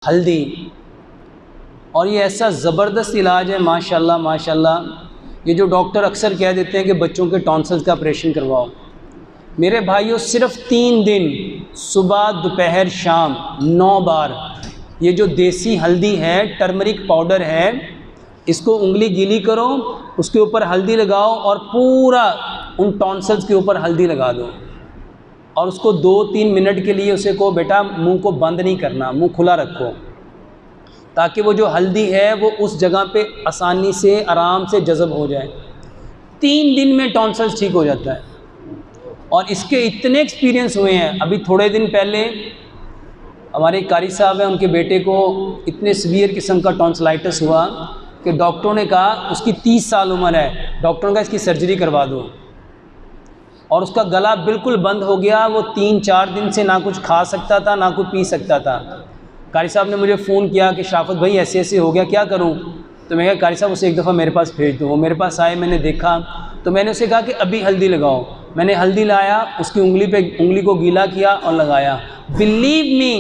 हल्दी, और ये ऐसा ज़बरदस्त इलाज है माशाल्लाह माशाल्लाह। ये जो डॉक्टर अक्सर कह देते हैं कि बच्चों के टॉन्सिल्स का ऑपरेशन करवाओ, मेरे भाइयों सिर्फ 3 दिन सुबह दोपहर शाम 9 बार ये जो देसी हल्दी है, टर्मरिक पाउडर है, इसको उंगली गीली करो, उसके ऊपर हल्दी लगाओ और पूरा उन टॉन्सिल्स के ऊपर हल्दी लगा दो और उसको 2-3 मिनट के लिए उसे को बेटा मुंह को बंद नहीं करना, मुंह खुला रखो, ताकि वो जो हल्दी है वो उस जगह पे आसानी से आराम से जज़ब हो जाए। 3 दिन में टॉन्सिल्स ठीक हो जाता है। और इसके इतने एक्सपीरियंस हुए हैं, अभी थोड़े दिन पहले हमारे कारी साहब हैं, उनके बेटे को इतने सीवियर किस्म का टॉन्सिलाइटिस हुआ कि डॉक्टरों ने कहा, उसकी 30 साल उम्र है, डॉक्टरों ने कहा इसकी सर्जरी करवा दो, और उसका गला बिल्कुल बंद हो गया। वो 3-4 दिन से ना कुछ खा सकता था ना कुछ पी सकता था। कारी साहब ने मुझे फ़ोन किया कि शाफ़त भाई ऐसे ऐसे हो गया, क्या करूं? तो मैं कहा कारी साहब उसे एक दफ़ा मेरे पास भेज दो। वो मेरे पास आए, मैंने देखा तो मैंने उसे कहा कि अभी हल्दी लगाओ। मैंने हल्दी लाया, उसकी उंगली को गीला किया और लगाया। बिलीव मी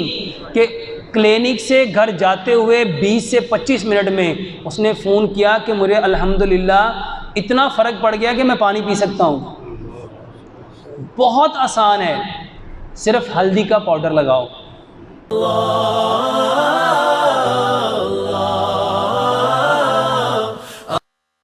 कि क्लिनिक से घर जाते हुए 20 से 25 मिनट में उसने फ़ोन किया कि मुझे अल्हम्दुलिल्लाह इतना फ़र्क पड़ गया कि मैं पानी पी सकता हूँ। बहुत आसान है, सिर्फ हल्दी का पाउडर लगाओ।